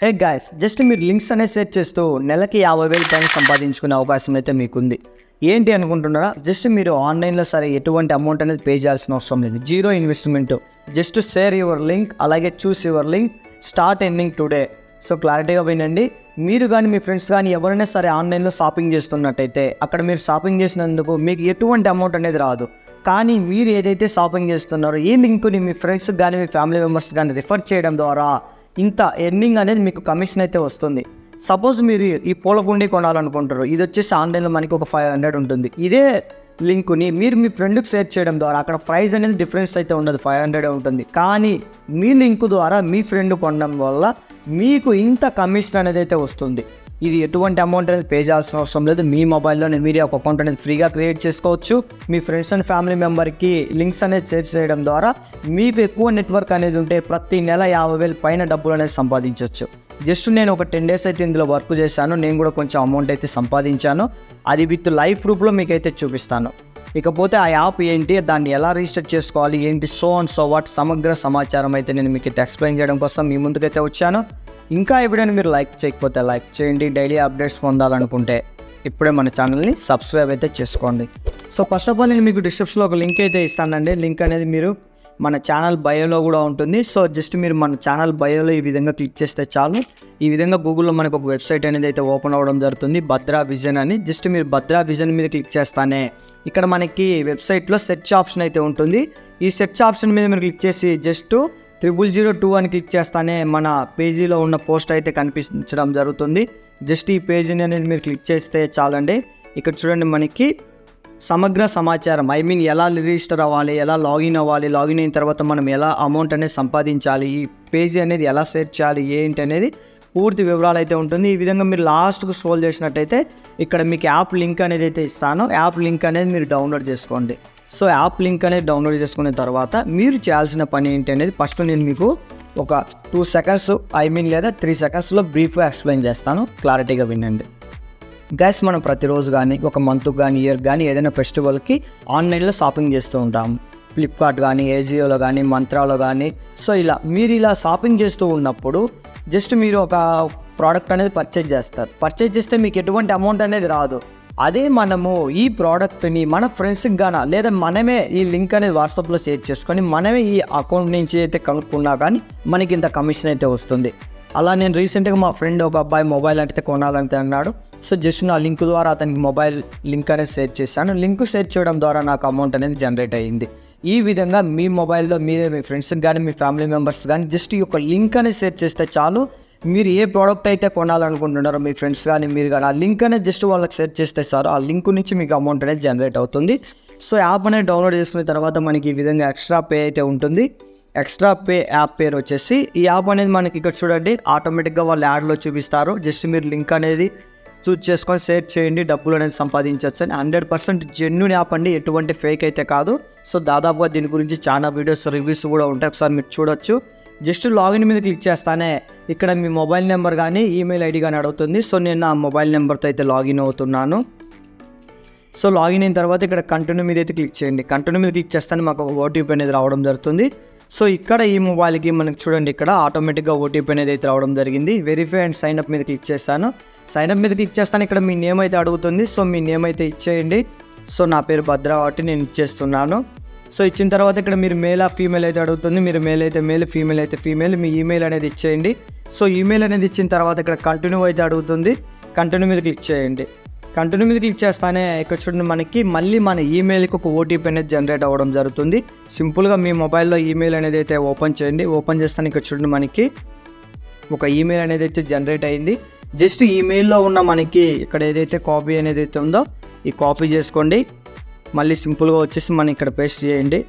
Hey guys, just మీరు links అనేది search చేస్తూ నెలకి 50,000 పైన సంపాదించుకునే అవకాశం అయితే మీకుంది. ఏంటి అనుకుంటున్నారా? జస్ట్ మీరు ఆన్లైన్లో సరే ఎటువంటి అమౌంట్ అనేది పే చేయాల్సిన అవసరం లేదు. Zero investment. Just share your link, అలాగే choose your link, start earning today. So క్లారిటీగా వినండి. మీరు కానీ మీ ఫ్రెండ్స్ కానీ ఎవరైనా సరే ఆన్లైన్లో షాపింగ్ చేస్తున్నట్టయితే అక్కడ మీరు షాపింగ్ చేసినందుకు మీకు ఎటువంటి అమౌంట్ అనేది రాదు. కానీ మీరు ఏదైతే షాపింగ్ చేస్తున్నారో ఈ లింక్ని మీ ఫ్రెండ్స్ కానీ మీ ఫ్యామిలీ మెంబర్స్ కానీ రిఫర్ చేయడం ద్వారా ఇంత ఎర్నింగ్ అనేది మీకు కమిషన్ అయితే వస్తుంది. సపోజ్ మీరు ఈ పూలకుండీ కొనాలనుకుంటారు, ఇది వచ్చేసి ఆన్లైన్లో మనకి ఒక 500 ఉంటుంది. ఇదే లింకుని మీరు మీ ఫ్రెండ్కి షేర్ చేయడం ద్వారా అక్కడ ప్రైస్ అనేది డిఫరెన్స్ అయితే ఉండదు, 500 ఉంటుంది. కానీ మీ లింక్ ద్వారా మీ ఫ్రెండ్ కొనడం వల్ల మీకు ఇంత కమిషన్ అనేది అయితే వస్తుంది. ఇది ఎటువంటి అమౌంట్ అనేది పే చేయాల్సిన అవసరం లేదు. మీ మొబైల్లోనే మీరే ఒక అకౌంట్ అనేది ఫ్రీగా క్రియేట్ చేసుకోవచ్చు. మీ ఫ్రెండ్స్ అండ్ ఫ్యామిలీ మెంబర్కి లింక్స్ అనేది షేర్ చేయడం ద్వారా మీకు ఎక్కువ నెట్వర్క్ అనేది ఉంటే ప్రతి నెల 50,000 పైన డబ్బులు అనేది సంపాదించవచ్చు. జస్ట్ నేను ఒక 10 days అయితే ఇందులో వర్క్ చేశాను. నేను కూడా కొంచెం అమౌంట్ అయితే సంపాదించాను. అది విత్ లైవ్ ప్రూఫ్లో మీకైతే చూపిస్తాను. ఇకపోతే ఆ యాప్ ఏంటి, దాన్ని ఎలా రిజిస్టర్ చేసుకోవాలి, ఏంటి సో అండ్ సో వాట్ సమగ్ర సమాచారం అయితే నేను మీకు అయితే ఎక్స్ప్లెయిన్ చేయడం కోసం మీ ముందుకైతే వచ్చాను. ఇంకా ఎప్పుడైనా మీరు లైక్ చేయకపోతే లైక్ చేయండి. డైలీ అప్డేట్స్ పొందాలనుకుంటే ఇప్పుడే మన ఛానల్ని సబ్స్క్రైబ్ అయితే చేసుకోండి. సో ఫస్ట్ ఆఫ్ ఆల్ నేను మీకు డిస్క్రిప్షన్లో ఒక లింక్ అయితే ఇస్తానండి. లింక్ అనేది మీరు మన ఛానల్ బయోలో కూడా ఉంటుంది. సో జస్ట్ మీరు మన ఛానల్ బయోలో ఈ విధంగా క్లిక్ చేస్తే చాలు. ఈ విధంగా గూగుల్లో మనకు ఒక వెబ్సైట్ అనేది అయితే ఓపెన్ అవ్వడం జరుగుతుంది, భద్రా విజన్ అని. జస్ట్ మీరు భద్రా విజన్ మీద క్లిక్ చేస్తానే ఇక్కడ మనకి వెబ్సైట్లో సెర్చ్ ఆప్షన్ అయితే ఉంటుంది. ఈ సెర్చ్ ఆప్షన్ మీద మీరు క్లిక్ చేసి జస్ట్ 0002 అని క్లిక్ చేస్తానే మన పేజీలో ఉన్న పోస్ట్ అయితే కనిపించడం జరుగుతుంది. జస్ట్ ఈ పేజీని అనేది మీరు క్లిక్ చేస్తే చాలండి. ఇక్కడ చూడండి మనకి సమగ్ర సమాచారం, ఎలా రిజిస్టర్ అవ్వాలి, ఎలా లాగిన్ అవ్వాలి, లాగిన్ అయిన తర్వాత మనం ఎలా అమౌంట్ అనేది సంపాదించాలి, ఈ పేజీ అనేది ఎలా సెర్చ్ చేయాలి, ఏంటి అనేది పూర్తి వివరాలు అయితే ఉంటుంది. ఈ విధంగా మీరు లాస్ట్కు స్క్రోల్ చేసినట్టయితే ఇక్కడ మీకు యాప్ లింక్ అనేది అయితే ఇస్తాను. యాప్ లింక్ అనేది మీరు డౌన్లోడ్ చేసుకోండి. సో యాప్ లింక్ అనేది డౌన్లోడ్ చేసుకున్న తర్వాత మీరు చేయాల్సిన పని ఏంటి అనేది ఫస్ట్ నేను మీకు ఒక 2 seconds లేదా 3 secondsలో బ్రీఫ్గా ఎక్స్ప్లెయిన్ చేస్తాను. క్లారిటీగా వినండి. గైస్, మనం ప్రతిరోజు కానీ ఒక మంత్కి కానీ ఇయర్ కానీ ఏదైనా ఫెస్టివల్కి ఆన్లైన్లో షాపింగ్ చేస్తూ ఉంటాం. ఫ్లిప్కార్ట్ కానీ, ఏజియోలో కానీ, మంత్రాలో కానీ. సో మీరు ఇలా షాపింగ్ చేస్తూ ఉన్నప్పుడు జస్ట్ మీరు ఒక ప్రోడక్ట్ అనేది పర్చేజ్ చేస్తారు. పర్చేజ్ చేస్తే మీకు ఎటువంటి అమౌంట్ అనేది రాదు. అదే మనము ఈ ప్రోడక్ట్ని మన ఫ్రెండ్స్కి గానా లేదా మనమే ఈ లింక్ అనేది వాట్సాప్లో షేర్ చేసుకొని మనమే ఈ అకౌంట్ నుంచి అయితే కనుక్కున్నా కానీ మనకి ఇంత కమిషన్ అయితే వస్తుంది. అలా నేను రీసెంట్గా మా ఫ్రెండ్ ఒక అబ్బాయి మొబైల్ అంటే కొనాలంటే అన్నాడు. సో జస్ట్ నా లింక్ ద్వారా అతనికి మొబైల్ లింక్ అనేది షేర్ చేశాను. లింక్ షేర్ చేయడం ద్వారా నాకు అమౌంట్ అనేది జనరేట్ అయ్యింది. ఈ విధంగా మీ మొబైల్లో మీరే మీ ఫ్రెండ్స్కి కానీ మీ ఫ్యామిలీ మెంబర్స్ కానీ జస్ట్ ఈ యొక్క లింక్ అనేది షేర్ చేస్తే చాలు. మీరు ఏ ప్రోడక్ట్ అయితే కొనాలనుకుంటున్నారో మీ ఫ్రెండ్స్ కానీ మీరు కానీ ఆ లింక్ అనేది జస్ట్ వాళ్ళకి షేర్ చేస్తే సార్ ఆ లింక్ నుంచి మీకు అమౌంట్ అనేది జనరేట్ అవుతుంది. సో యాప్ అనేది డౌన్లోడ్ చేసుకున్న తర్వాత మనకి ఈ విధంగా ఎక్స్ట్రా పే అయితే ఉంటుంది. ఎక్స్ట్రా పే యాప్ పేరు వచ్చేసి ఈ యాప్ అనేది మనకి ఇక్కడ చూడండి ఆటోమేటిక్గా వాళ్ళు యాడ్లో చూపిస్తారు. జస్ట్ మీరు లింక్ అనేది చూస్ చేసుకొని షేర్ చేయండి, డబ్బులు అనేది సంపాదించవచ్చు అని. 100% జెన్యూన్ యాప్ అండి, ఎటువంటి ఫేక్ అయితే కాదు. సో దాదాపుగా దీని గురించి చాలా వీడియోస్ రివ్యూస్ కూడా ఉంటాయి, ఒకసారి మీరు చూడొచ్చు. జస్ట్ లాగిన్ మీద క్లిక్ చేస్తానే ఇక్కడ మీ మొబైల్ నెంబర్ కానీ ఈమెయిల్ ఐడి కానీ అడుగుతుంది. సో నేను నా మొబైల్ నెంబర్తో అయితే లాగిన్ అవుతున్నాను. సో లాగిన్ అయిన తర్వాత ఇక్కడ కంటిన్యూ మీద అయితే క్లిక్ చేయండి. కంటిన్యూ మీద క్లిక్ చేస్తానే మాకు ఒక ఓటీపీ అనేది రావడం జరుగుతుంది. సో ఇక్కడ ఈ మొబైల్కి మనకి చూడండి ఇక్కడ ఆటోమేటిక్గా ఓటీపీ అనేది అయితే రావడం జరిగింది. వెరిఫై అండ్ సైన్అప్ మీద క్లిక్ చేస్తాను. సైన్అప్ మీద క్లిక్ చేస్తాను. ఇక్కడ మీ నేమ్ అయితే అడుగుతుంది. సో మీ నేమ్ అయితే ఇచ్చేయండి. సో నా పేరు భద్ర కాబట్టి నేను ఇచ్చేస్తున్నాను. సో ఇచ్చిన తర్వాత ఇక్కడ మీరు మేల్ ఆ ఫీమేల్ అయితే అడుగుతుంది. మీరు మేల్ అయితే మేల్, ఫీమేల్ అయితే ఫీమేల్, మీ ఈమెయిల్ అనేది ఇచ్చేయండి. సో ఈమెయిల్ అనేది ఇచ్చిన తర్వాత ఇక్కడ కంటిన్యూ అయితే అడుగుతుంది. కంటిన్యూ మీద క్లిక్ చేయండి. కంటిన్యూ మీద క్లిక్ చేస్తానే ఇక్కడ చూడండి మనకి మళ్ళీ మన ఈమెయిల్కి ఒక ఓటీపీ అనేది జనరేట్ అవ్వడం జరుగుతుంది. సింపుల్గా మీ మొబైల్లో ఈమెయిల్ అనేది అయితే ఓపెన్ చేయండి. ఓపెన్ చేస్తాను ఇక్కడ చూడండి మనకి ఒక ఈమెయిల్ అనేది అయితే జనరేట్ అయింది. జస్ట్ ఈమెయిల్లో ఉన్న మనకి ఇక్కడ ఏదైతే కాపీ అనేది అయితే ఉందో ఈ కాపీ చేసుకోండి. మళ్ళీ సింపుల్గా వచ్చేసి మనం ఇక్కడ పేస్ట్ చేయండి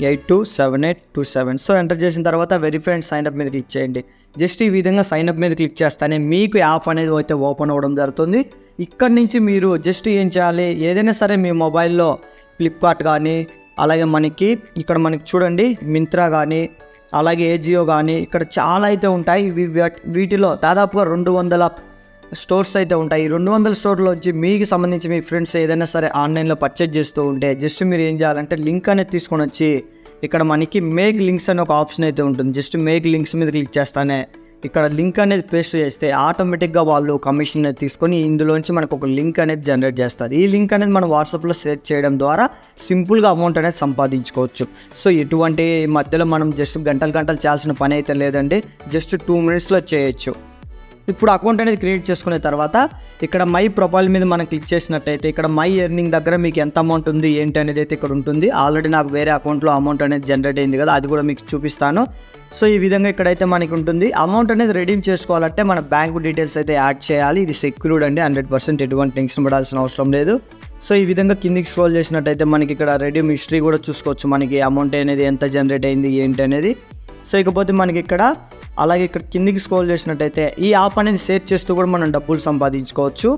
827827. సో ఎంటర్ చేసిన తర్వాత వెరిఫై అండ్ సైన్అప్ మీద క్లిక్ చేయండి. జస్ట్ ఈ విధంగా సైన్అప్ మీద క్లిక్ చేస్తానే మీకు యాప్ అనేది అయితే ఓపెన్ అవ్వడం జరుగుతుంది. ఇక్కడ నుంచి మీరు జస్ట్ ఏం చేయాలి, ఏదైనా సరే మీ మొబైల్లో ఫ్లిప్కార్ట్ కానీ అలాగే మనకి ఇక్కడ మనకి చూడండి మింత్రా కానీ అలాగే ఏజియో కానీ ఇక్కడ చాలా అయితే ఉంటాయి. వీటిలో దాదాపుగా 200 స్టోర్స్ అయితే ఉంటాయి. 200 స్టోర్లో వచ్చి మీకు సంబంధించి మీ ఫ్రెండ్స్ ఏదైనా సరే ఆన్లైన్లో పర్చేజ్ చేస్తూ ఉంటే జస్ట్ మీరు ఏం చేయాలంటే లింక్ అనేది తీసుకొని వచ్చి ఇక్కడ మనకి మేక్ లింక్స్ అనే ఒక ఆప్షన్ అయితే ఉంటుంది. జస్ట్ మేక్ లింక్స్ మీద క్లిక్ చేస్తానే ఇక్కడ లింక్ అనేది పేస్ట్ చేస్తే ఆటోమేటిక్గా వాళ్ళు కమిషన్ అనేది తీసుకొని ఇందులోంచి మనకు ఒక లింక్ అనేది జనరేట్ చేస్తారు. ఈ లింక్ అనేది మనం వాట్సాప్లో షేర్ చేయడం ద్వారా సింపుల్గా అమౌంట్ అనేది సంపాదించుకోవచ్చు. సో ఎటువంటి మధ్యలో మనం జస్ట్ గంటలు చేయాల్సిన పని అయితే లేదండి, జస్ట్ 2 minutesలో చేయొచ్చు. ఇప్పుడు అకౌంట్ అనేది క్రియేట్ చేసుకున్న తర్వాత ఇక్కడ మై ప్రొఫైల్ మీద మనం క్లిక్ చేసినట్టయితే ఇక్కడ మై ఎర్నింగ్ దగ్గర మీకు ఎంత అమౌంట్ ఉంది ఏంటి అనేది అయితే ఇక్కడ ఉంటుంది. ఆల్రెడీ నాకు వేరే అకౌంట్లో అమౌంట్ అనేది జనరేట్ అయింది కదా, అది కూడా మీకు చూపిస్తాను. సో ఈ విధంగా ఇక్కడైతే మనకి ఉంటుంది. అమౌంట్ అనేది రెడీమ్ చేసుకోవాలంటే మన బ్యాంక్ డీటెయిల్స్ అయితే యాడ్ చేయాలి. ఇది సెక్యూర్డ్ అండి, 100% ఎటువంటి టెన్షన్ పడాల్సిన అవసరం లేదు. సో ఈ విధంగా కిందికి స్క్రోల్ చేసినట్టయితే మనకి ఇక్కడ రెడీమ్ హిస్టరీ కూడా చూసుకోవచ్చు, మనకి అమౌంట్ అనేది ఎంత జనరేట్ అయింది ఏంటి అనేది. సో ఇకపోతే మనకి ఇక్కడ అలాగే ఇక్కడ కిందికి స్క్రోల్ చేసినట్టయితే ఈ యాప్ అనేది షేర్ చేస్తూ కూడా మనం డబ్బులు సంపాదించుకోవచ్చు.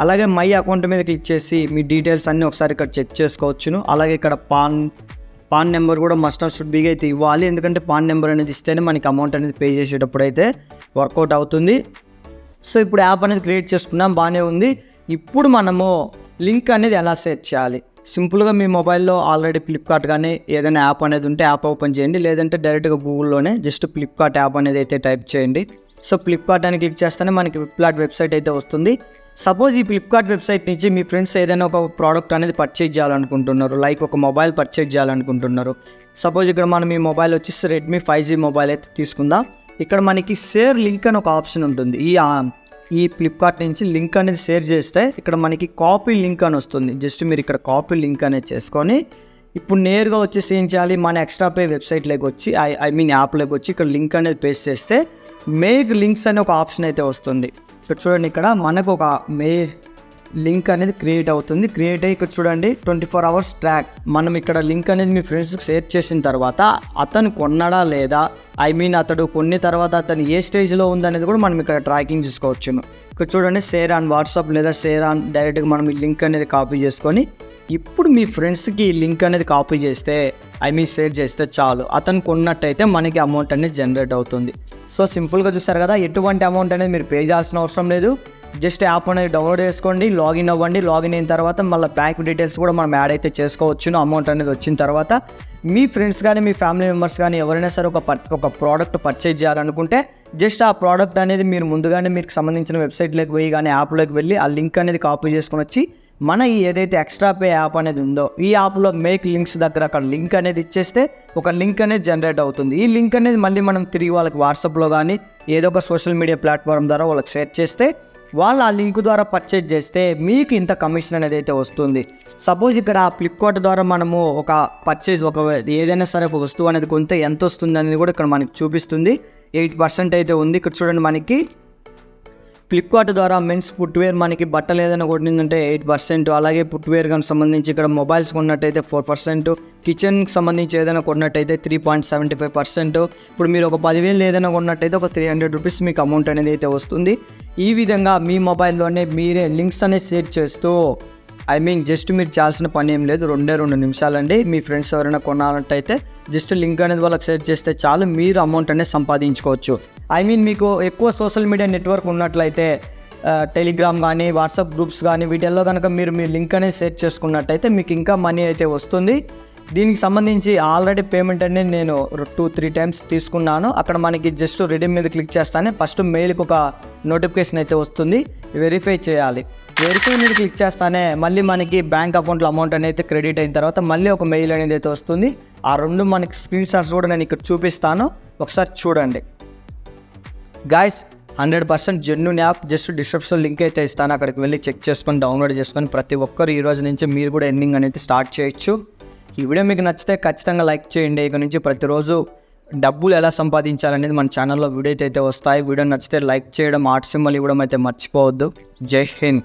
అలాగే మై అకౌంట్ మీద క్లిక్ చేసి మీ డీటెయిల్స్ అన్నీ ఒకసారి ఇక్కడ చెక్ చేసుకోవచ్చును. అలాగే ఇక్కడ పాన్ నెంబర్ కూడా మస్ట్ అండ్ షుడ్ బీగా అయితే ఇవ్వాలి, ఎందుకంటే పాన్ నెంబర్ అనేది ఇస్తేనే మనకి అమౌంట్ అనేది పే చేసేటప్పుడు అయితే వర్కౌట్ అవుతుంది. సో ఇప్పుడు యాప్ అనేది క్రియేట్ చేసుకున్నాం, బాగానే ఉంది. ఇప్పుడు మనము లింక్ అనేది ఎలా షేర్ చేయాలి? సింపుల్గా మీ మొబైల్లో ఆల్రెడీ ఫ్లిప్కార్ట్ కానీ ఏదైనా యాప్ అనేది ఉంటే యాప్ ఓపెన్ చేయండి, లేదంటే డైరెక్ట్గా గూగుల్లోనే జస్ట్ ఫ్లిప్కార్ట్ యాప్ అనేది అయితే టైప్ చేయండి. సో ఫ్లిప్కార్ట్ అని క్లిక్ చేస్తేనే మనకి ఫ్లిప్కార్ట్ వెబ్సైట్ అయితే వస్తుంది. సపోజ్ ఈ ఫ్లిప్కార్ట్ వెబ్సైట్ నుంచి మీ ఫ్రెండ్స్ ఏదైనా ఒక ప్రోడక్ట్ అనేది పర్చేజ్ చేయాలనుకుంటున్నారు, లైక్ ఒక మొబైల్ పర్చేజ్ చేయాలనుకుంటున్నారు. సపోజ్ ఇక్కడ మనం ఈ మొబైల్ వచ్చేసి రెడ్మీ 5G మొబైల్ అయితే తీసుకుందాం. ఇక్కడ మనకి షేర్ లింక్ అని ఒక ఆప్షన్ ఉంటుంది. ఈ ఫ్లిప్కార్ట్ నుంచి లింక్ అనేది షేర్ చేస్తే ఇక్కడ మనకి కాపీ లింక్ అని వస్తుంది. జస్ట్ మీరు ఇక్కడ కాపీ లింక్ అనేది చేసుకొని ఇప్పుడు నేరుగా వచ్చేసి ఏం చేయాలి, మన ఎక్స్ట్రా పే వెబ్సైట్లోకి వచ్చి ఐ మీన్ యాప్లోకి వచ్చి ఇక్కడ లింక్ అనేది పేస్ట్ చేస్తే మేక్ లింక్స్ అనే ఒక ఆప్షన్ అయితే వస్తుంది. ఇక్కడ చూడండి, ఇక్కడ మనకు ఒక లింక్ అనేది క్రియేట్ అవుతుంది. క్రియేట్ అయ్యి ఇక్కడ చూడండి 24 hours ట్రాక్. మనం ఇక్కడ లింక్ అనేది మీ ఫ్రెండ్స్కి షేర్ చేసిన తర్వాత అతను కొన్నాడా లేదా, ఐ మీన్ అతడు కొన్ని తర్వాత అతను ఏ స్టేజ్లో ఉందనేది కూడా మనం ఇక్కడ ట్రాకింగ్ చూసుకోవచ్చును. ఇక్కడ చూడండి, షేర్ ఆన్ వాట్సాప్ లేదా షేర్ ఆన్ డైరెక్ట్గా మనం ఈ లింక్ అనేది కాపీ చేసుకొని ఇప్పుడు మీ ఫ్రెండ్స్కి ఈ లింక్ అనేది కాపీ చేస్తే ఐ మీన్ షేర్ చేస్తే చాలు, అతను కొన్నట్టయితే మనకి అమౌంట్ అనేది జనరేట్ అవుతుంది. సో సింపుల్గా చూస్తారు కదా, ఎటువంటి అమౌంట్ అనేది మీరు పే చేయాల్సిన అవసరం లేదు. జస్ట్ యాప్ అనేది డౌన్లోడ్ చేసుకోండి, లాగిన్ అవ్వండి. లాగిన్ అయిన తర్వాత మళ్ళీ బ్యాంక్ డీటెయిల్స్ కూడా మనం యాడ్ అయితే చేసుకోవచ్చును. అమౌంట్ అనేది వచ్చిన తర్వాత మీ ఫ్రెండ్స్ కానీ మీ ఫ్యామిలీ మెంబర్స్ కానీ ఎవరైనా సరే ఒక ప్రోడక్ట్ పర్చేజ్ చేయాలనుకుంటే జస్ట్ ఆ ప్రోడక్ట్ అనేది మీరు ముందుగానే మీకు సంబంధించిన వెబ్సైట్లోకి పోయి కానీ యాప్లోకి వెళ్ళి ఆ లింక్ అనేది కాపీ చేసుకొని వచ్చి మన ఏదైతే ఎక్స్ట్రా పే యాప్ అనేది ఉందో ఈ యాప్లో మేక్ లింక్స్ దగ్గర అక్కడ లింక్ అనేది ఇచ్చేస్తే ఒక లింక్ అనేది జనరేట్ అవుతుంది. ఈ లింక్ అనేది మళ్ళీ మనం తిరిగి వాళ్ళకి వాట్సాప్లో కానీ ఏదో ఒక సోషల్ మీడియా ప్లాట్ఫామ్ ద్వారా వాళ్ళకి షేర్ చేస్తే వాళ్ళు ఆ లింక్ ద్వారా పర్చేజ్ చేస్తే మీకు ఇంత కమిషన్ అనేది అయితే వస్తుంది. సపోజ్ ఇక్కడ ఫ్లిప్కార్ట్ ద్వారా మనము ఒక ఏదైనా సరే ఒక వస్తువు అనేది కొంటే ఎంత వస్తుంది అనేది కూడా ఇక్కడ మనకి చూపిస్తుంది. 8% అయితే ఉంది. ఇక్కడ చూడండి, మనకి ఫ్లిప్కార్ట్ ద్వారా మెన్స్ ఫుట్వేర్ మనకి బట్టలు ఏదైనా కొట్టిందంటే 8%, అలాగే ఫుట్వేర్ కానీ సంబంధించి ఇక్కడ మొబైల్స్ కొన్నట్టయితే 4%, కిచెన్కి సంబంధించి ఏదైనా కొన్నట్టయితే 3.75%. ఇప్పుడు మీరు ఒక 10,000 ఏదైనా కొన్నట్టయితే ఒక 300 రూపీస్ మీకు అమౌంట్ అనేది అయితే వస్తుంది. ఈ విధంగా మీ మొబైల్లోనే మీరే లింక్స్ అనేది షేర్ చేస్తూ ఐ మీన్ జస్ట్ మీరు చేయాల్సిన పని ఏం లేదు, 2 నిమిషాలండి. మీ ఫ్రెండ్స్ ఎవరైనా కొనాలంటైతే జస్ట్ లింక్ అనేది వాళ్ళకి షేర్ చేస్తే చాలు, మీరు అమౌంట్ అనేది సంపాదించుకోవచ్చు. ఐ మీన్ మీకు ఎక్కువ సోషల్ మీడియా నెట్వర్క్ ఉన్నట్లయితే టెలిగ్రామ్ కానీ వాట్సాప్ గ్రూప్స్ కానీ వీటిల్లో కనుక మీరు మీ లింక్ అనేది షేర్ చేసుకున్నట్టయితే మీకు ఇంకా మనీ అయితే వస్తుంది. దీనికి సంబంధించి ఆల్రెడీ పేమెంట్ అనేది నేను 2-3 times తీసుకున్నాను. అక్కడ మనకి జస్ట్ రెడీమ్ మీద క్లిక్ చేస్తానే ఫస్ట్ మెయిల్కి ఒక నోటిఫికేషన్ అయితే వస్తుంది, వెరిఫై చేయాలి. వెరిఫై మీద క్లిక్ చేస్తానే మళ్ళీ మనకి బ్యాంక్ అకౌంట్లో అమౌంట్ అనేది క్రెడిట్ అయిన తర్వాత మళ్ళీ ఒక మెయిల్ అనేది అయితే వస్తుంది. ఆ 2 మనకి స్క్రీన్ షాట్స్ కూడా నేను ఇక్కడ చూపిస్తాను, ఒకసారి చూడండి. Guys 100% genuine app. Just description link అయితే ఇస్తాను, అక్కడికి వెళ్ళి చెక్ చేసుకొని డౌన్లోడ్ చేసుకొని ప్రతి ఒక్కరు ఈ రోజు నుంచి మీరు కూడా ఎర్నింగ్ అనేది స్టార్ట్ చేయొచ్చు. ఈ వీడియో మీకు నచ్చితే ఖచ్చితంగా లైక్ చేయండి. ఇక నుంచి ప్రతిరోజు డబ్బులు ఎలా సంపాదించాలనేది మన ఛానల్లో వీడియో అయితే వస్తాయి. వీడియో నచ్చితే లైక్ చేయడం, హార్ట్ సింబల్ ఇవ్వడం అయితే మర్చిపోవద్దు. జై హింద్.